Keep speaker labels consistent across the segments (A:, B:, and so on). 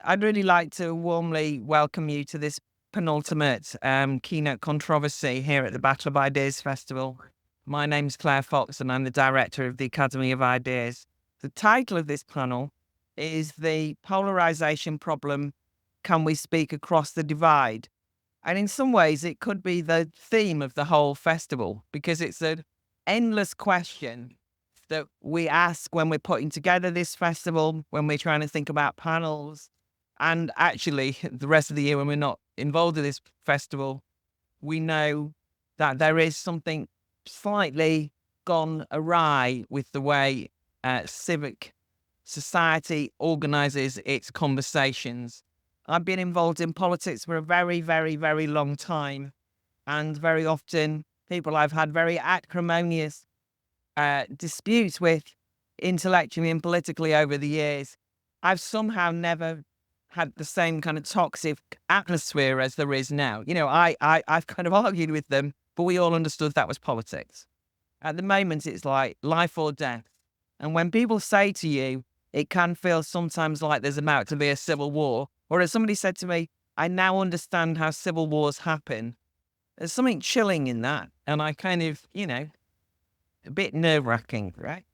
A: I'd really like to warmly welcome you to this penultimate keynote controversy here at the Battle of Ideas Festival. My name's Claire Fox and I'm the director of the Academy of Ideas. The title of this panel is The Polarization Problem, Can We Speak Across the Divide? And in some ways it could be the theme of the whole festival, because it's an endless question that we ask when we're putting together this festival, when we're trying to think about panels, and actually the rest of the year when we're not involved in this festival. We know that there is something slightly gone awry with the way civic society organizes its conversations. I've been involved in politics for a very, very, very long time, and very often people I've had very acrimonious disputes with intellectually and politically over the years, I've somehow never had the same kind of toxic atmosphere as there is now. I've kind of argued with them, but we all understood that was politics. At the moment, it's like life or death. And when people say to you, it can feel sometimes like there's about to be a civil war, or as somebody said to me, I now understand how civil wars happen. There's something chilling in that. And I kind of, a bit nerve-wracking, right?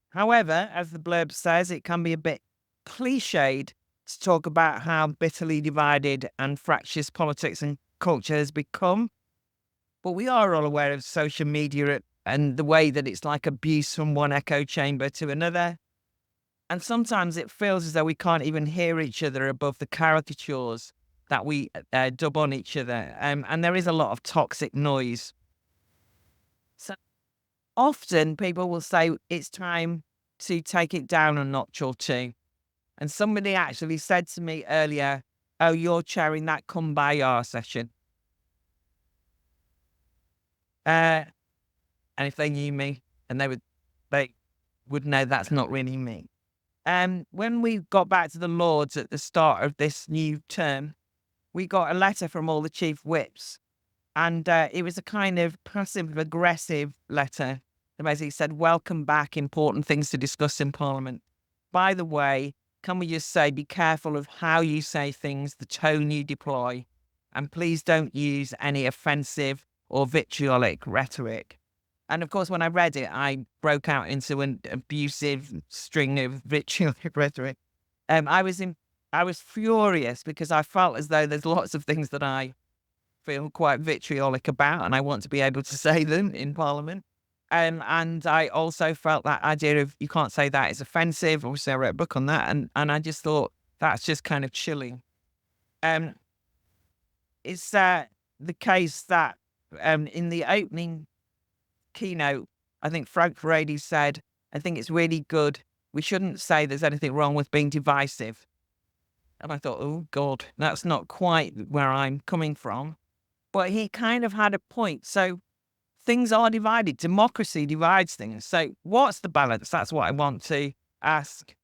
A: However, as the blurb says, it can be a bit cliched to talk about how bitterly divided and fractious politics and culture has become. But we are all aware of social media and the way that it's like abuse from one echo chamber to another. And sometimes it feels as though we can't even hear each other above the caricatures that we dub on each other. And there is a lot of toxic noise. So often people will say it's time to take it down a notch or two. And somebody actually said to me earlier, oh, you're chairing that kumbaya session. And if they knew me, and they would know that's not really me. When we got back to the Lords at the start of this new term, we got a letter from all the chief whips. And it was a kind of passive-aggressive letter that basically said, welcome back, important things to discuss in Parliament. By the way, can we just say, be careful of how you say things, the tone you deploy, and please don't use any offensive or vitriolic rhetoric. And of course, when I read it, I broke out into an abusive string of vitriolic rhetoric. I was furious because I felt as though there's lots of things that I feel quite vitriolic about, and I want to be able to say them in Parliament. And I also felt that idea of you can't say that is offensive. Obviously, I wrote a book on that, and I just thought that's just kind of chilling. It's the case that in the opening keynote, I think Frank Furedi said, I think it's really good. We shouldn't say there's anything wrong with being divisive. And I thought, oh, God, that's not quite where I'm coming from. But he kind of had a point. So things are divided. Democracy divides things. So what's the balance? That's what I want to ask.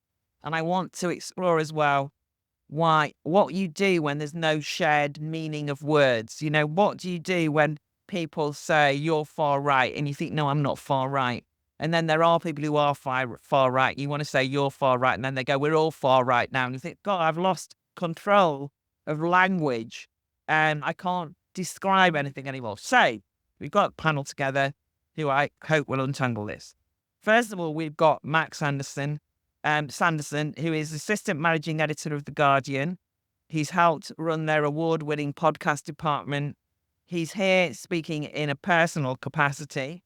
A: And I want to explore as well what you do when there's no shared meaning of words. What do you do when people say you're far right and you think, no, I'm not far right? And then there are people who are far right. You want to say you're far right. And then they go, we're all far right now. And you think, God, I've lost control of language and I can't describe anything anymore. So we've got a panel together who I hope will untangle this. First of all, we've got Max Sanderson, who is assistant managing editor of The Guardian. He's helped run their award-winning podcast department. He's here speaking in a personal capacity.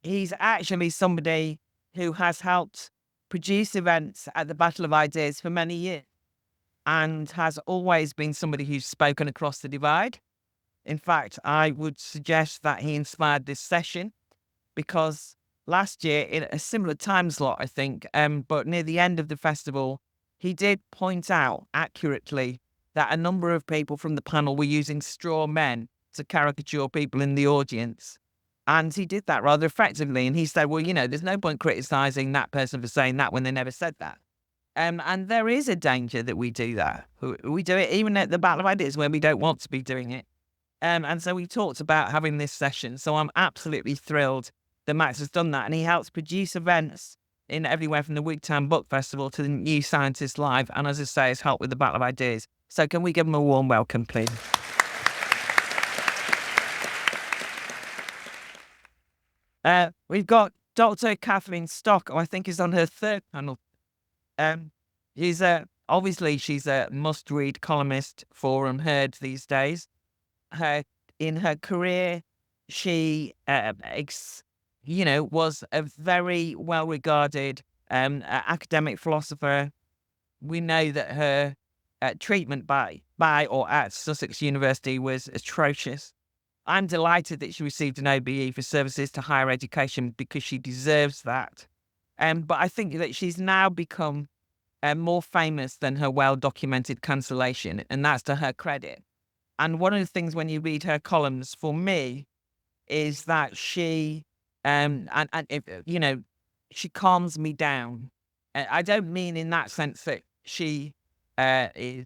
A: He's actually somebody who has helped produce events at the Battle of Ideas for many years and has always been somebody who's spoken across the divide. In fact, I would suggest that he inspired this session because last year, in a similar time slot, I think, but near the end of the festival, he did point out accurately that a number of people from the panel were using straw men to caricature people in the audience. And he did that rather effectively. And he said, well, there's no point criticizing that person for saying that when they never said that. And there is a danger that we do that. We do it even at the Battle of Ideas where we don't want to be doing it. And so we talked about having this session. So I'm absolutely thrilled that Max has done that. And he helps produce events in everywhere from the Wigtown Book Festival to the New Scientist Live, and as I say, has helped with the Battle of Ideas. So can we give them a warm welcome, please? We've got Dr. Kathleen Stock, who I think is on her third panel. Obviously she's a must-read columnist for UnHerd these days. In her career, she, was a very well-regarded academic philosopher. We know that her treatment by or at Sussex University was atrocious. I'm delighted that she received an OBE for services to higher education because she deserves that. But I think that she's now become more famous than her well-documented cancellation, and that's to her credit. And one of the things when you read her columns, for me, is that she, she calms me down. I don't mean in that sense that she is.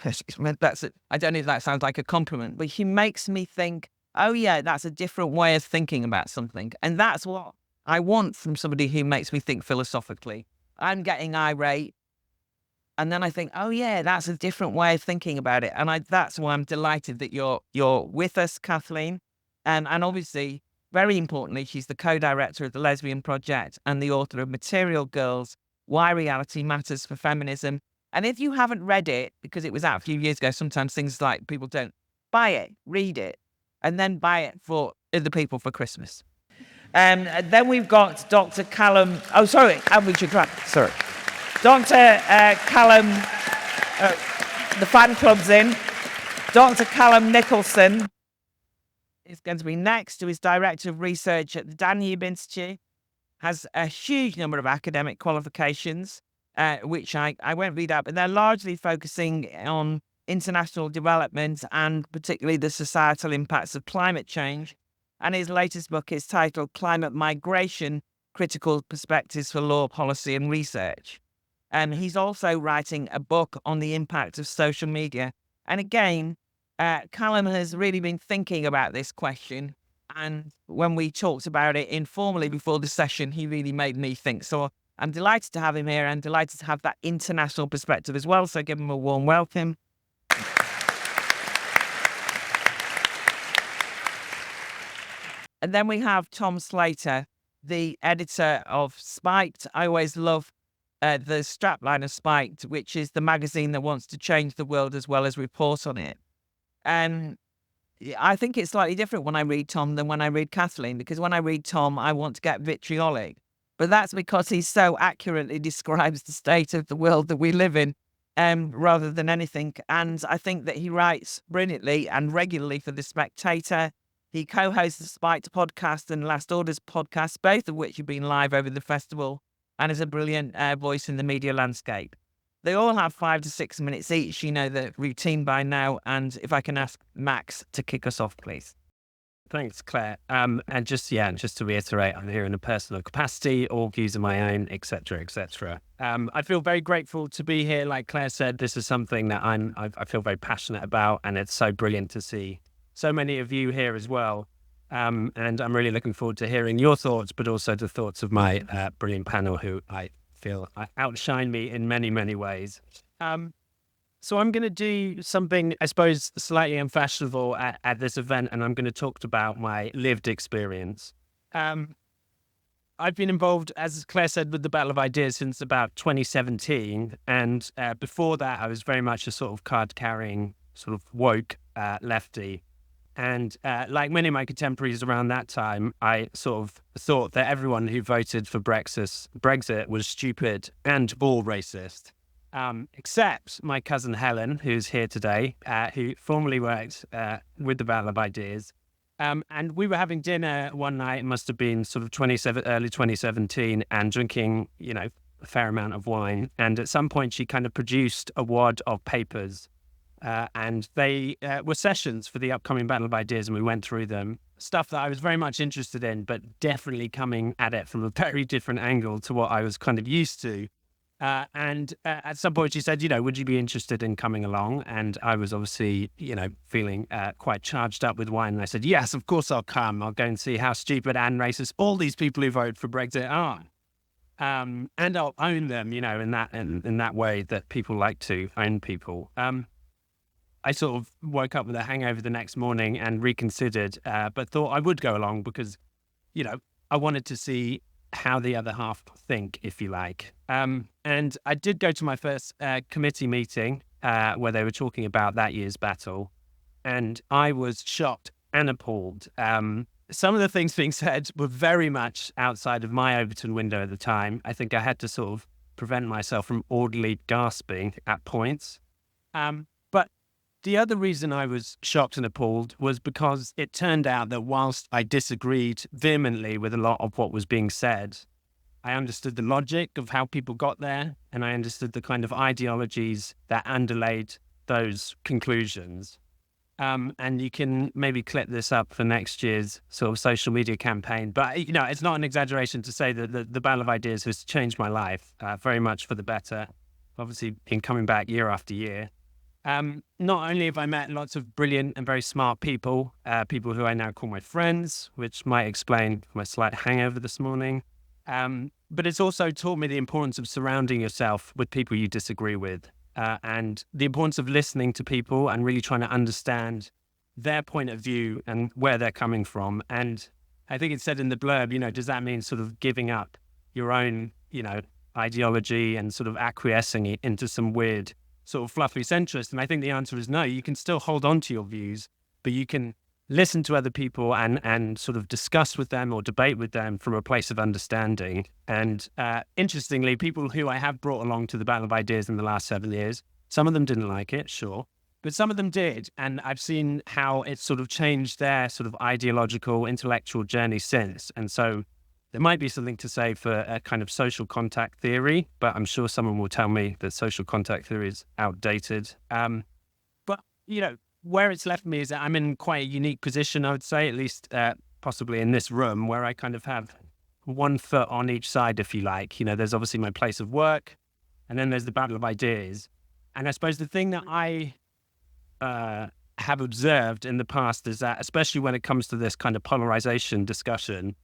A: I don't know if that sounds like a compliment, but she makes me think, oh yeah, that's a different way of thinking about something. And that's what I want from somebody who makes me think philosophically. I'm getting irate. And then I think, oh yeah, that's a different way of thinking about it. And that's why I'm delighted that you're with us, Kathleen. And obviously, very importantly, she's the co-director of the Lesbian Project and the author of Material Girls, Why Reality Matters for Feminism. And if you haven't read it, because it was out a few years ago, sometimes things like people don't buy it, read it, and then buy it for other people for Christmas. And then we've got Dr. Calum. Oh, sorry, we should try. Sorry. Dr. Calum, the fan club's in. Dr. Calum Nicholson is going to be next, who is Director of Research at the Danube Institute, has a huge number of academic qualifications, which I won't read out, but they're largely focusing on international development and particularly the societal impacts of climate change. And his latest book is titled Climate Migration, Critical Perspectives for Law, Policy and Research. And he's also writing a book on the impact of social media. And again, Calum has really been thinking about this question. And when we talked about it informally before the session, he really made me think. So I'm delighted to have him here and delighted to have that international perspective as well. So give him a warm welcome. And then we have Tom Slater, the editor of Spiked. I always love the strapline of Spiked, which is the magazine that wants to change the world as well as report on it. And I think it's slightly different when I read Tom than when I read Kathleen, because when I read Tom, I want to get vitriolic. But that's because he so accurately describes the state of the world that we live in, rather than anything. And I think that he writes brilliantly and regularly for The Spectator. He co-hosts the Spiked podcast and Last Orders podcast, both of which have been live over the festival, and is a brilliant voice in the media landscape. They all have 5 to 6 minutes each. You know the routine by now. And if I can ask Max to kick us off, please.
B: Thanks, Claire. And just to reiterate, I'm here in a personal capacity, all views of my own, etc., etc. I feel very grateful to be here. Like Claire said, this is something that I feel very passionate about, and it's so brilliant to see so many of you here as well. And I'm really looking forward to hearing your thoughts, but also the thoughts of my brilliant panel, who I feel outshine me in many, many ways. So I'm going to do something, I suppose, slightly unfashionable at this event, and I'm going to talk about my lived experience. I've been involved, as Claire said, with the Battle of Ideas since about 2017, and before that, I was very much a sort of card-carrying, sort of woke lefty. And like many of my contemporaries around that time, I sort of thought that everyone who voted for Brexit was stupid and all racist, except my cousin Helen, who's here today, who formerly worked with the Battle of Ideas. And we were having dinner one night, it must have been sort of early 2017, and drinking, a fair amount of wine. And at some point, she kind of produced a wad of papers. And they were sessions for the upcoming Battle of Ideas, and we went through them. Stuff that I was very much interested in, but definitely coming at it from a very different angle to what I was kind of used to. And at some point she said, would you be interested in coming along? And I was obviously, feeling quite charged up with wine. And I said, yes, of course I'll come. I'll go and see how stupid and racist all these people who voted for Brexit are. and I'll own them, in that way that people like to own people. I sort of woke up with a hangover the next morning and reconsidered, but thought I would go along because, I wanted to see how the other half think, if you like. And I did go to my first committee meeting where they were talking about that year's battle, and I was shocked and appalled. Some of the things being said were very much outside of my Overton window at the time. I think I had to sort of prevent myself from audibly gasping at points. But the other reason I was shocked and appalled was because it turned out that whilst I disagreed vehemently with a lot of what was being said, I understood the logic of how people got there, and I understood the kind of ideologies that underlaid those conclusions. And you can maybe clip this up for next year's sort of social media campaign. But, it's not an exaggeration to say that the Battle of Ideas has changed my life very much for the better, obviously in coming back year after year. Not only have I met lots of brilliant and very smart people, people who I now call my friends, which might explain my slight hangover this morning, but it's also taught me the importance of surrounding yourself with people you disagree with. And the importance of listening to people and really trying to understand their point of view and where they're coming from. And I think it said in the blurb, does that mean sort of giving up your own, ideology and sort of acquiescing it into some weird sort of fluffy centrist? And I think the answer is no. You can still hold on to your views, but you can listen to other people and sort of discuss with them or debate with them from a place of understanding. And interestingly, people who I have brought along to the Battle of Ideas in the last 7 years, some of them didn't like it, sure, but some of them did. And I've seen how it's sort of changed their sort of ideological, intellectual journey since. And so there might be something to say for a kind of social contact theory, but I'm sure someone will tell me that social contact theory is outdated. But, where it's left me is that I'm in quite a unique position, I would say, at least possibly in this room, where I kind of have one foot on each side, if you like. There's obviously my place of work, and then there's the Battle of Ideas. And I suppose the thing that I have observed in the past is that, especially when it comes to this kind of polarization discussion,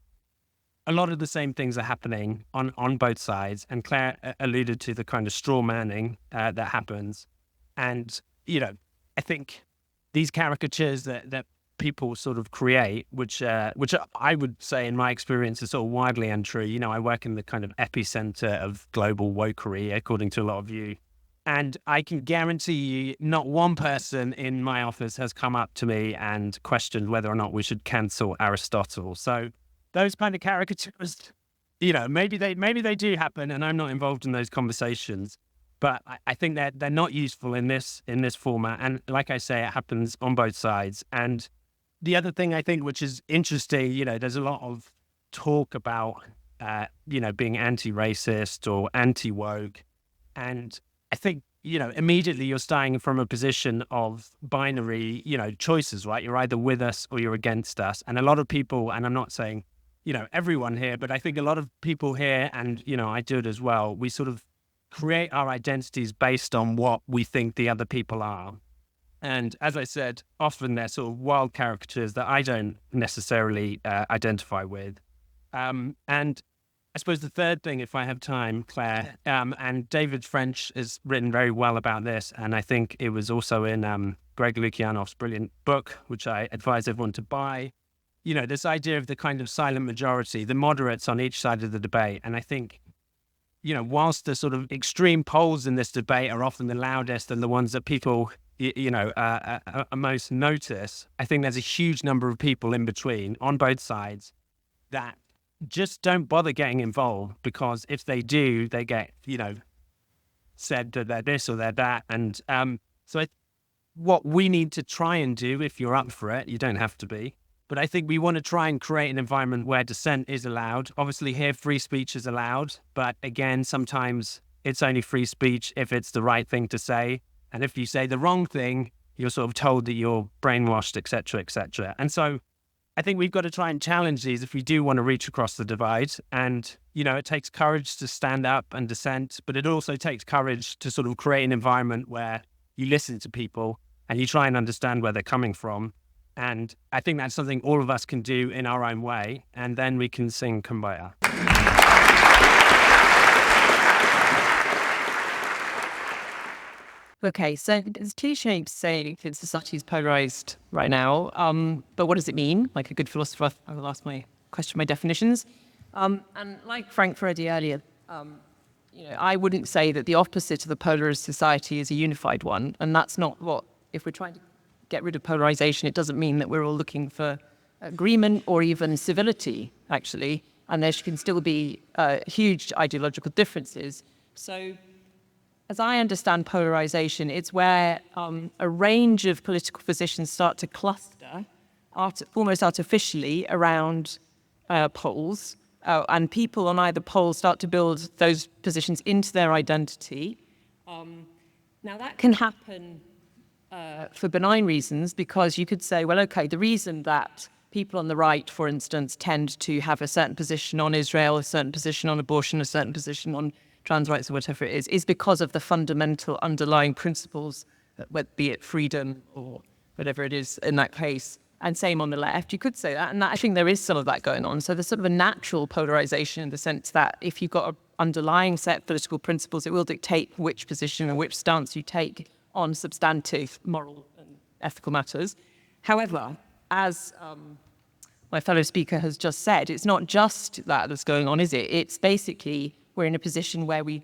B: a lot of the same things are happening on both sides. And Claire alluded to the kind of straw manning that happens. And, I think these caricatures that people sort of create, which I would say in my experience is sort of widely untrue. I work in the kind of epicenter of global wokery, according to a lot of you. And I can guarantee you not one person in my office has come up to me and questioned whether or not we should cancel Aristotle. So those kind of caricatures, maybe they do happen, and I'm not involved in those conversations. But I think that they're not useful in this format. And like I say, it happens on both sides. And the other thing I think, which is interesting, there's a lot of talk about, being anti-racist or anti-woke. And I think, immediately you're starting from a position of binary, choices, right? You're either with us or you're against us. And a lot of people, and I'm not saying, everyone here, but I think a lot of people here, and, I do it as well, we sort of create our identities based on what we think the other people are. And as I said, often they're sort of wild caricatures that I don't necessarily identify with. And I suppose the third thing, if I have time, Claire, and David French has written very well about this, and I think it was also in Greg Lukianoff's brilliant book, which I advise everyone to buy, this idea of the kind of silent majority, the moderates on each side of the debate. And I think, whilst the sort of extreme poles in this debate are often the loudest and the ones that people, most notice, I think there's a huge number of people in between on both sides that just don't bother getting involved, because if they do, they get, said that they're this or they're that. And so what we need to try and do, if you're up for it, you don't have to be, but I think we want to try and create an environment where dissent is allowed. Obviously here, free speech is allowed, but again, sometimes it's only free speech if it's the right thing to say. And if you say the wrong thing, you're sort of told that you're brainwashed, et cetera, et cetera. And so I think we've got to try and challenge these if we do want to reach across the divide. And, it takes courage to stand up and dissent, but it also takes courage to sort of create an environment where you listen to people and you try and understand where they're coming from. And I think that's something all of us can do in our own way. And then we can sing Kumbaya.
C: Okay, so it's cliche to say that society is polarized right now, but what does it mean? Like a good philosopher, I will ask my definitions. And like Frank Freddy earlier, I wouldn't say that the opposite of the polarized society is a unified one, and that's not what. If we're trying to get rid of polarization, it doesn't mean that we're all looking for agreement or even civility, actually, and there can still be huge ideological differences. So, as I understand polarization, it's where a range of political positions start to cluster almost artificially around poles, and people on either pole start to build those positions into their identity. Now, that can happen for benign reasons, because you could say, well, okay, the reason that people on the right, for instance, tend to have a certain position on Israel, a certain position on abortion, a certain position on trans rights or whatever it is because of the fundamental underlying principles, be it freedom or whatever it is in that case. And same on the left, you could say that. And I think there is some of that going on. So there's sort of a natural polarization in the sense that if you've got an underlying set of political principles, it will dictate which position and which stance you take on substantive moral and ethical matters. However, as my fellow speaker has just said, it's not just that that's going on, is it? It's basically we're in a position where we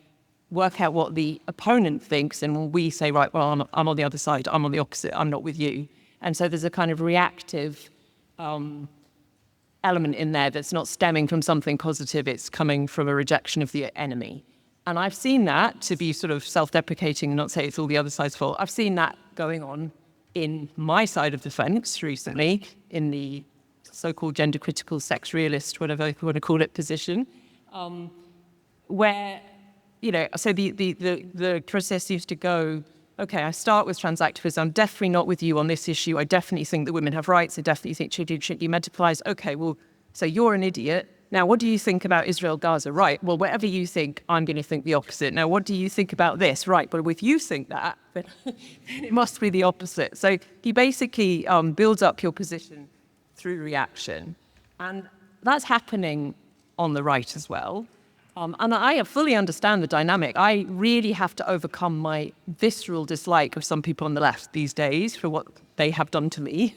C: work out what the opponent thinks, and we say, right, well, I'm on the other side, I'm on the opposite, I'm not with you. And so there's a kind of reactive element in there that's not stemming from something positive, it's coming from a rejection of the enemy. And I've seen that, to be sort of self-deprecating and not say it's all the other side's fault, I've seen that going on in my side of the fence recently, in the so-called gender-critical, sex realist, whatever you want to call it, position, where, so the process used to go, okay, I start with trans activism, I'm definitely not with you on this issue, I definitely think that women have rights, I definitely think children should be medicalized. Okay, well, so you're an idiot. Now, what do you think about Israel, Gaza? Right, well, whatever you think, I'm going to think the opposite. Now, what do you think about this? Right, but if you think that, then it must be the opposite. So he basically builds up your position through reaction. And that's happening on the right as well. And I fully understand the dynamic. I really have to overcome my visceral dislike of some people on the left these days for what they have done to me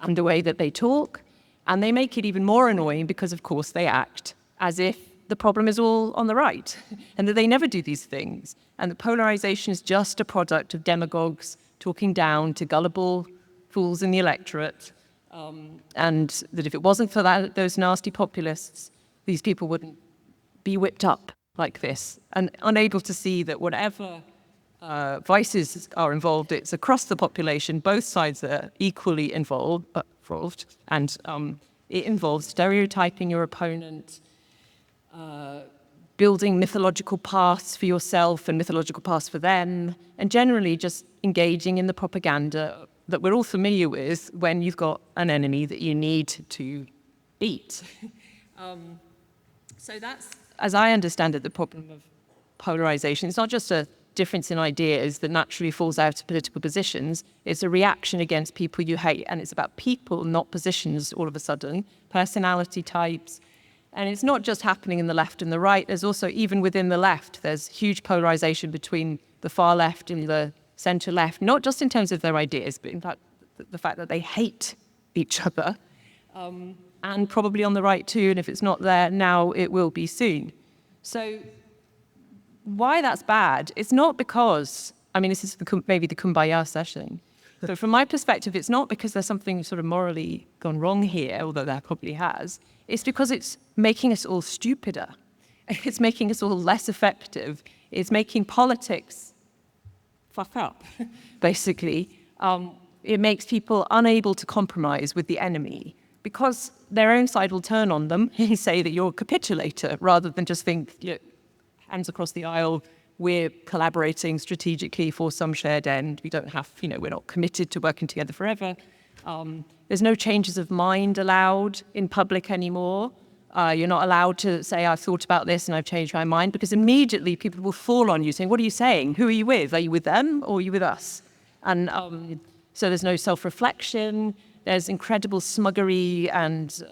C: and the way that they talk. And they make it even more annoying because, of course, they act as if the problem is all on the right and that they never do these things. And that polarization is just a product of demagogues talking down to gullible fools in the electorate. And that if it wasn't for those nasty populists, these people wouldn't be whipped up like this, and unable to see that whatever vices are involved, it's across the population, both sides are equally involved, and it involves stereotyping your opponent, building mythological paths for yourself and mythological paths for them, and generally just engaging in the propaganda that we're all familiar with when you've got an enemy that you need to beat. So that's, as I understand it, the problem of polarization. It's not just a difference in ideas that naturally falls out of political positions. It's a reaction against people you hate, and it's about people, not positions all of a sudden, personality types. And it's not just happening in the left and the right. There's also, even within the left, there's huge polarization between the far left and the center left, not just in terms of their ideas, but in fact, the fact that they hate each other. And probably on the right too, and if it's not there now, it will be soon. So why that's bad, it's not because, this is maybe the kumbaya session. So from my perspective, it's not because there's something sort of morally gone wrong here, although there probably has. It's because it's making us all stupider. It's making us all less effective. It's making politics fuck up, basically. It makes people unable to compromise with the enemy, because their own side will turn on them and say that you're a capitulator, rather than just think, hands across the aisle, we're collaborating strategically for some shared end. We don't have, we're not committed to working together forever. There's no changes of mind allowed in public anymore. You're not allowed to say, I've thought about this and I've changed my mind, because immediately people will fall on you saying, what are you saying? Who are you with? Are you with them or are you with us? And so there's no self-reflection. There's incredible smuggery and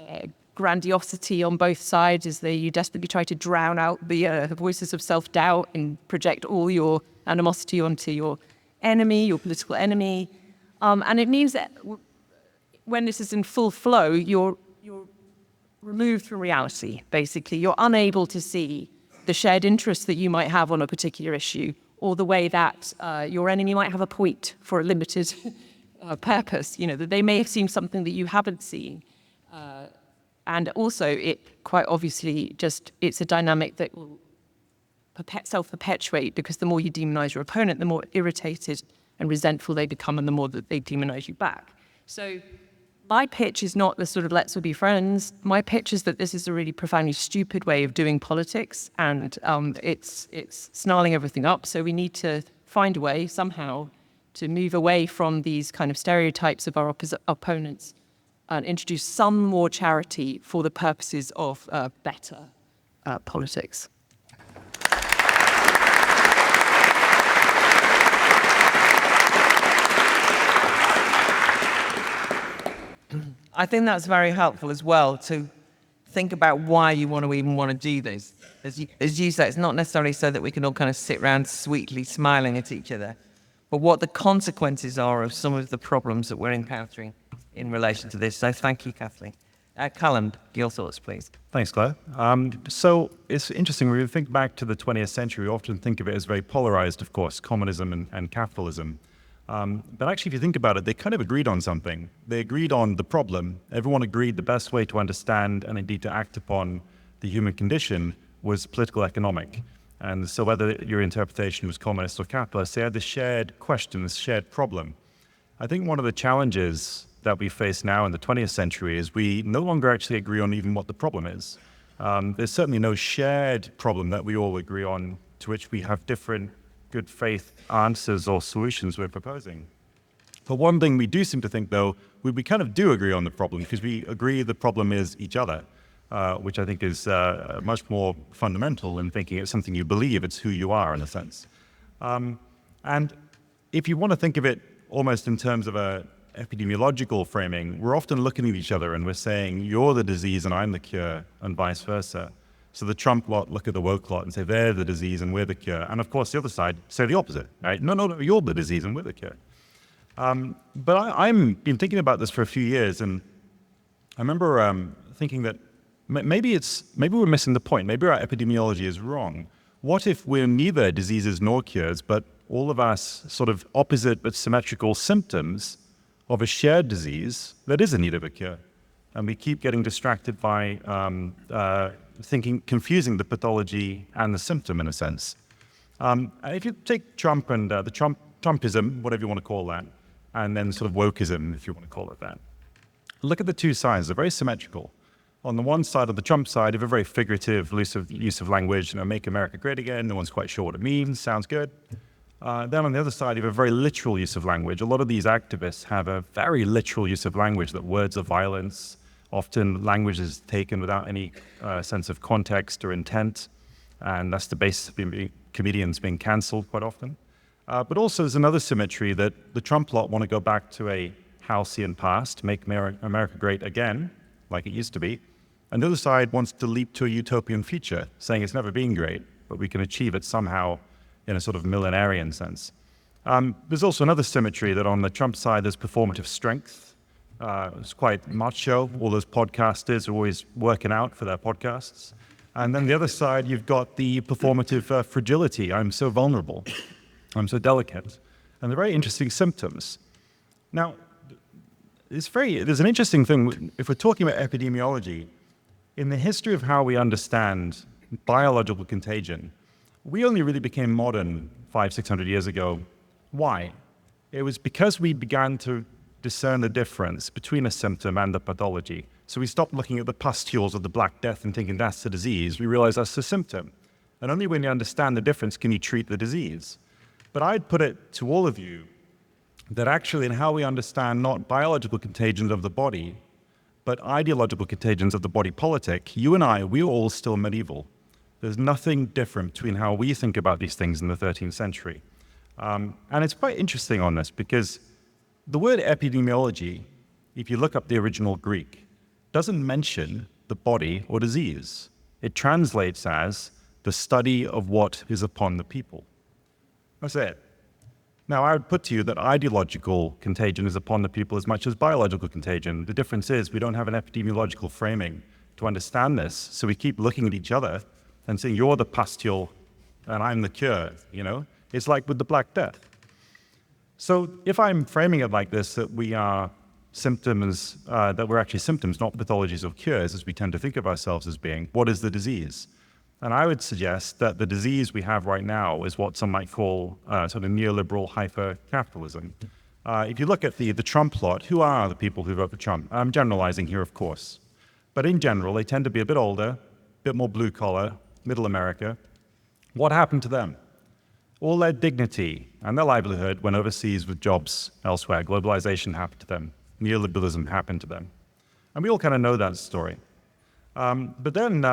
C: grandiosity on both sides as you desperately try to drown out the voices of self-doubt and project all your animosity onto your enemy, your political enemy. And it means that when this is in full flow, you're removed from reality, basically. You're unable to see the shared interests that you might have on a particular issue, or the way that your enemy might have a point for a limited purpose, that they may have seen something that you haven't seen. And also, it quite obviously it's a dynamic that will self-perpetuate, because the more you demonize your opponent, the more irritated and resentful they become, and the more that they demonize you back. So my pitch is not the sort of let's all be friends. My pitch is that this is a really profoundly stupid way of doing politics, and it's snarling everything up. So we need to find a way somehow to move away from these kind of stereotypes of our opponents and introduce some more charity for the purposes of better politics.
A: I think that's very helpful as well, to think about why you want to do this. As you say, it's not necessarily so that we can all kind of sit around sweetly smiling at each other, but what the consequences are of some of the problems that we're encountering in relation to this. So thank you, Kathleen. Calum, your thoughts, please.
D: Thanks, Claire. So it's interesting, when we think back to the 20th century, we often think of it as very polarized, of course, communism and capitalism. But actually, if you think about it, they kind of agreed on something. They agreed on the problem. Everyone agreed the best way to understand and indeed to act upon the human condition was political economic. And so whether your interpretation was communist or capitalist, they had this shared question, this shared problem. I think one of the challenges that we face now in the 20th century is we no longer actually agree on even what the problem is. There's certainly no shared problem that we all agree on, to which we have different good faith answers or solutions we're proposing. But one thing we do seem to think, though, we kind of do agree on the problem, because we agree the problem is each other, which I think is much more fundamental in thinking it's something you believe, it's who you are in a sense. And if you want to think of it almost in terms of a epidemiological framing, we're often looking at each other and we're saying, you're the disease and I'm the cure, and vice versa. So the Trump lot look at the woke lot and say, they're the disease and we're the cure. And of course, the other side say the opposite, right? No, you're the disease and we're the cure. But I've been thinking about this for a few years, and I remember thinking that maybe we're missing the point. Maybe our epidemiology is wrong. What if we're neither diseases nor cures, but all of us sort of opposite but symmetrical symptoms of a shared disease that is in need of a cure? And we keep getting distracted by confusing the pathology and the symptom in a sense. If you take Trump and the Trumpism, whatever you want to call that, and then sort of wokeism, if you want to call it that, look at the two sides. They're very symmetrical. On the one side, of the Trump side, you have a very figurative use of language, make America great again. No one's quite sure what it means. Sounds good. Then on the other side, you have a very literal use of language. A lot of these activists have a very literal use of language, that words are violence. Often language is taken without any sense of context or intent, and that's the basis of comedians being cancelled quite often. But also there's another symmetry, that the Trump lot want to go back to a halcyon past, make America great again, like it used to be. And the other side wants to leap to a utopian future, saying it's never been great, but we can achieve it somehow in a sort of millenarian sense. There's also another symmetry, that on the Trump side there's performative strength. It's quite macho. All those podcasters are always working out for their podcasts. And then the other side, you've got the performative fragility. I'm so vulnerable. I'm so delicate. And they're very interesting symptoms. Now, there's an interesting thing. If we're talking about epidemiology, in the history of how we understand biological contagion, we only really became modern 500-600 years ago. Why? It was because we began to discern the difference between a symptom and the pathology. So we stopped looking at the pustules of the Black Death and thinking that's the disease. We realized that's the symptom. And only when you understand the difference can you treat the disease. But I'd put it to all of you that actually in how we understand not biological contagions of the body, but ideological contagions of the body politic, you and I, we're all still medieval. There's nothing different between how we think about these things in the 13th century. And it's quite interesting on this, because the word epidemiology, if you look up the original Greek, doesn't mention the body or disease. It translates as the study of what is upon the people. That's it. Now, I would put to you that ideological contagion is upon the people as much as biological contagion. The difference is we don't have an epidemiological framing to understand this, so we keep looking at each other and saying, you're the pustule and I'm the cure, you know? It's like with the Black Death. So if I'm framing it like this, that we are symptoms, that we're actually symptoms, not pathologies or cures, as we tend to think of ourselves as being, what is the disease? And I would suggest that the disease we have right now is what some might call sort of neoliberal hyper-capitalism. If you look at the Trump lot, who are the people who vote for Trump? I'm generalizing here, of course. But in general, they tend to be a bit older, a bit more blue-collar, middle America. What happened to them? All their dignity and their livelihood went overseas with jobs elsewhere. Globalization happened to them. Neoliberalism happened to them. And we all kind of know that story. But then,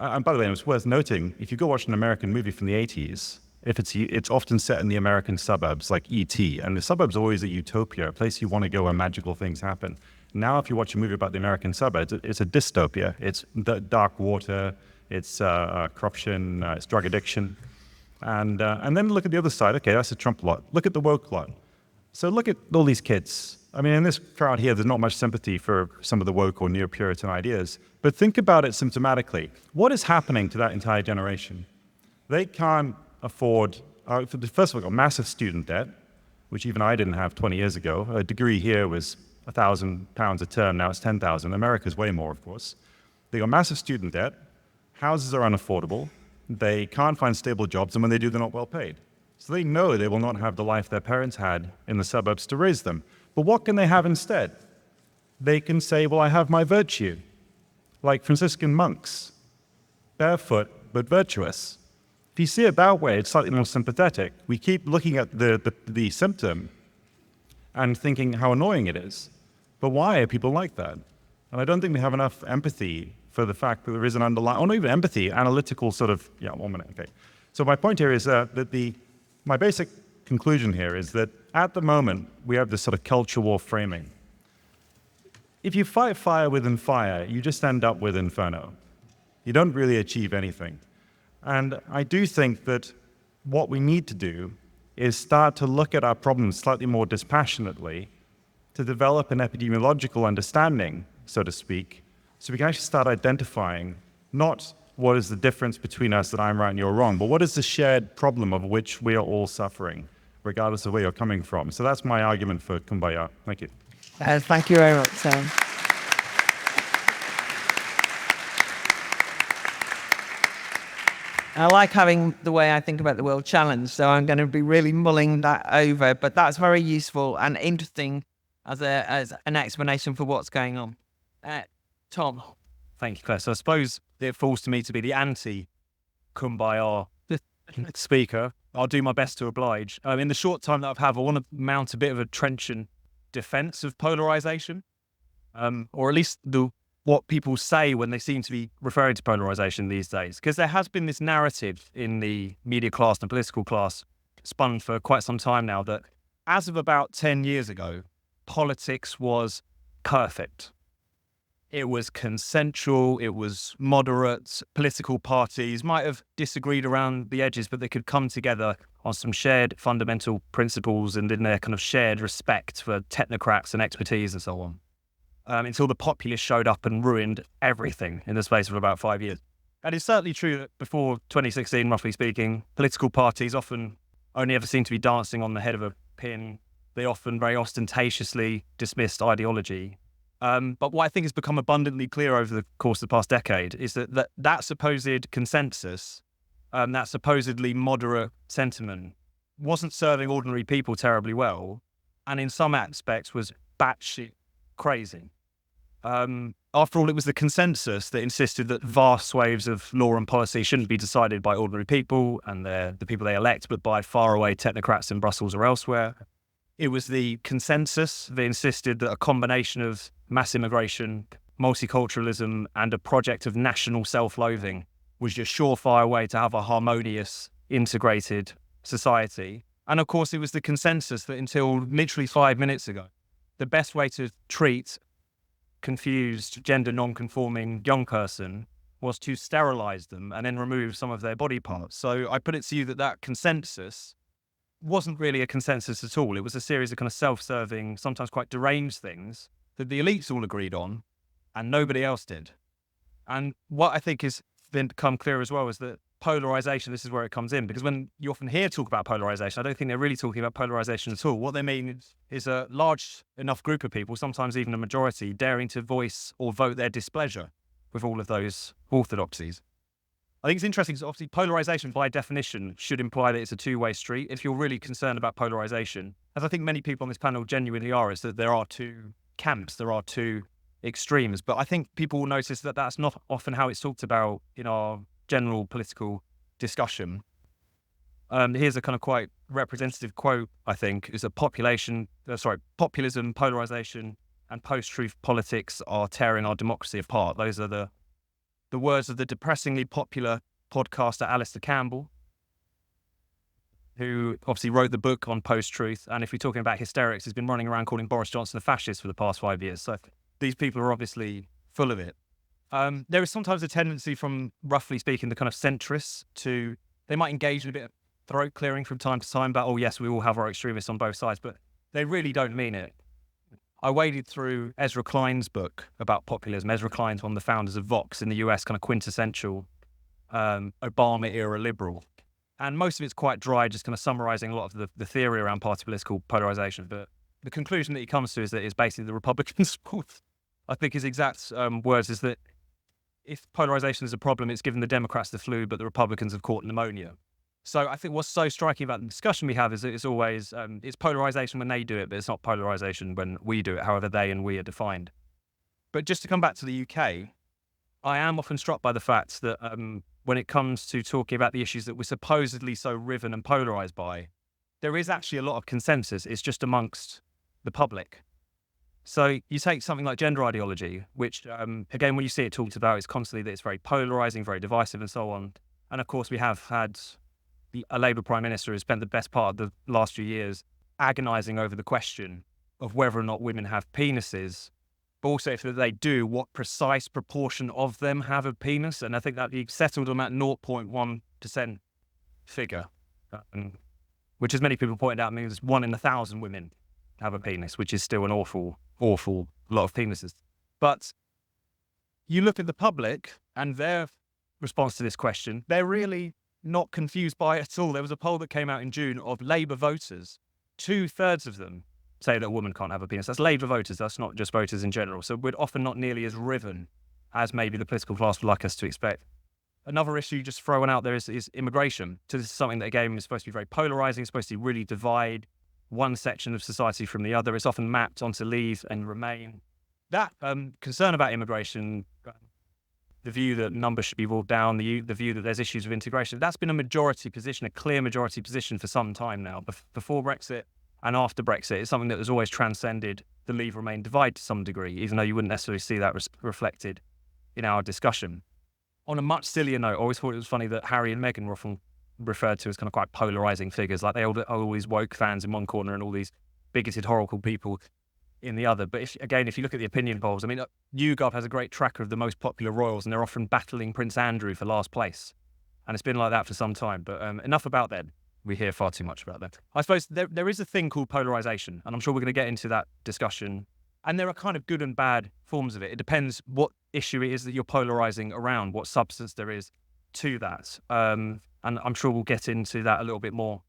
D: and by the way, it's worth noting, if you go watch an American movie from the 80s, it's often set in the American suburbs, like E.T., and the suburbs are always a utopia, a place you want to go where magical things happen. Now, if you watch a movie about the American suburbs, it's a dystopia. It's dark water, it's corruption, it's drug addiction. And then look at the other side. Okay, that's the Trump lot. Look at the woke lot. So look at all these kids. I mean, in this crowd here, there's not much sympathy for some of the woke or neo-Puritan ideas. But think about it symptomatically. What is happening to that entire generation? They can't afford, first of all, got massive student debt, which even I didn't have 20 years ago. A degree here was £1,000 a term, now it's 10,000. America's way more, of course. They got massive student debt. Houses are unaffordable. They can't find stable jobs, and when they do, they're not well paid. So they know they will not have the life their parents had in the suburbs to raise them. But what can they have instead? They can say, well, I have my virtue, like Franciscan monks, barefoot but virtuous. If you see it that way, it's slightly more sympathetic. We keep looking at the symptom and thinking how annoying it is. But why are people like that? And I don't think we have enough empathy for the fact that there is an underlying, or not even empathy, analytical sort of, yeah, 1 minute, okay. So my point here is that my basic conclusion here is that at the moment, we have this sort of culture war framing. If you fight fire within fire, you just end up with inferno. You don't really achieve anything. And I do think that what we need to do is start to look at our problems slightly more dispassionately, to develop an epidemiological understanding, so to speak, so we can actually start identifying not what is the difference between us that I'm right and you're wrong, but what is the shared problem of which we are all suffering, regardless of where you're coming from. So that's my argument for Kumbaya. Thank you.
A: Thank you very much, Sam. I like having the way I think about the world challenge, so I'm going to be really mulling that over, but that's very useful and interesting as an explanation for what's going on. Tom.
B: Thank you, Claire. So I suppose it falls to me to be the anti-Kumbaya speaker. I'll do my best to oblige. In the short time that I've had, I want to mount a bit of a trenchant defense of polarization, or at least what people say when they seem to be referring to polarization these days. Because there has been this narrative in the media class and political class spun for quite some time now that as of about 10 years ago, politics was perfect. It was consensual, it was moderate. Political parties might have disagreed around the edges, but they could come together on some shared fundamental principles and in their kind of shared respect for technocrats and expertise and so on. Until the populists showed up and ruined everything in the space of about 5 years. And it's certainly true that before 2016, roughly speaking, political parties often only ever seemed to be dancing on the head of a pin. They often very ostentatiously dismissed ideology. But what I think has become abundantly clear over the course of the past decade is that supposed consensus, that supposedly moderate sentiment, wasn't serving ordinary people terribly well, and in some aspects was batshit crazy. After all, it was the consensus that insisted that vast swathes of law and policy shouldn't be decided by ordinary people and the people they elect, but by faraway technocrats in Brussels or elsewhere. It was the consensus that insisted that a combination of mass immigration, multiculturalism, and a project of national self-loathing was your surefire way to have a harmonious, integrated society. And of course, it was the consensus that until literally 5 minutes ago, the best way to treat confused, gender non-conforming young person was to sterilize them and then remove some of their body parts. So I put it to you that consensus wasn't really a consensus at all. It was a series of kind of self-serving, sometimes quite deranged things that the elites all agreed on and nobody else did. And what I think has become clear as well is that polarization, this is where it comes in, because when you often hear talk about polarization, I don't think they're really talking about polarization at all. What they mean is a large enough group of people, sometimes even a majority, daring to voice or vote their displeasure with all of those orthodoxies. I think it's interesting because obviously polarization by definition should imply that it's a two-way street. If you're really concerned about polarization, as I think many people on this panel genuinely are, is that there are two camps, there are two extremes. But I think people will notice that that's not often how it's talked about in our general political discussion. Here's a kind of quite representative quote, I think, is that populism, polarization, and post-truth politics are tearing our democracy apart. Those are the words of the depressingly popular podcaster Alistair Campbell, who obviously wrote the book on post-truth. And if we're talking about hysterics, he's been running around calling Boris Johnson a fascist for the past 5 years. So these people are obviously full of it. There is sometimes a tendency from, roughly speaking, the kind of centrists to, they might engage in a bit of throat clearing from time to time about, oh yes, we all have our extremists on both sides, but they really don't mean it. I waded through Ezra Klein's book about populism. Ezra Klein's one of the founders of Vox in the US, kind of quintessential Obama-era liberal. And most of it's quite dry, just kind of summarizing a lot of the theory around party political polarization. But the conclusion that he comes to is that it's basically the Republicans' fault. I think his exact words is that if polarization is a problem, it's given the Democrats the flu, but the Republicans have caught pneumonia. So I think what's so striking about the discussion we have is that it's always, it's polarization when they do it, but it's not polarization when we do it, however they and we are defined. But just to come back to the UK, I am often struck by the fact that when it comes to talking about the issues that we're supposedly so riven and polarized by, there is actually a lot of consensus. It's just amongst the public. So you take something like gender ideology, which, again, when you see it talked about, it's constantly that it's very polarizing, very divisive and so on. And of course, we have had a Labour Prime Minister who spent the best part of the last few years agonising over the question of whether or not women have penises, but also if they do, what precise proportion of them have a penis. And I think that he settled on that 0.1% figure, which, as many people pointed out, means 1 in 1,000 women have a penis, which is still an awful lot of penises. But you look at the public and their response to this question, they're really not confused by it at all. There was a poll that came out in June of Labour voters. 2/3 of them say that a woman can't have a penis. That's Labour voters. That's not just voters in general. So we're often not nearly as riven as maybe the political class would like us to expect. Another issue just thrown out there is immigration. So this is something that, again, is supposed to be very polarising. It's supposed to really divide one section of society from the other. It's often mapped onto leave and remain. That concern about immigration, the view that numbers should be brought down, the view that there's issues with integration, that's been a majority position, a clear majority position for some time now. Before Brexit and after Brexit, it's something that has always transcended the leave-remain divide to some degree, even though you wouldn't necessarily see that reflected in our discussion. On a much sillier note, I always thought it was funny that Harry and Meghan were often referred to as kind of quite polarising figures, like they are always woke fans in one corner and all these bigoted, horrible people in the other. But if you look at the opinion polls, I mean, YouGov has a great tracker of the most popular royals, and they're often battling Prince Andrew for last place. And it's been like that for some time. But enough about that. We hear far too much about that. I suppose there is a thing called polarisation, and I'm sure we're going to get into that discussion. And there are kind of good and bad forms of it. It depends what issue it is that you're polarising around, what substance there is to that. And I'm sure we'll get into that a little bit more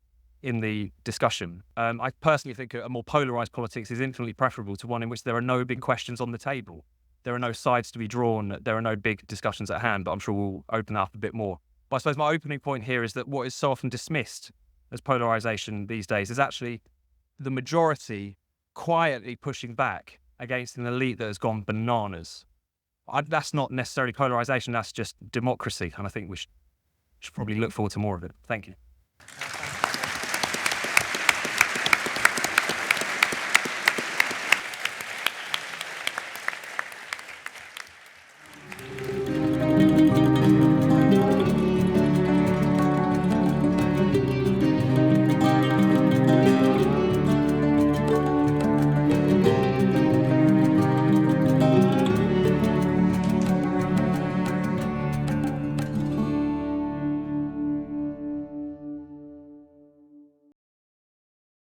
B: in the discussion. I personally think a more polarised politics is infinitely preferable to one in which there are no big questions on the table. There are no sides to be drawn. There are no big discussions at hand, but I'm sure we'll open up a bit more. But I suppose my opening point here is that what is so often dismissed as polarisation these days is actually the majority quietly pushing back against an elite that has gone bananas. That's not necessarily polarisation, that's just democracy. And I think we should probably look forward to more of it. Thank you.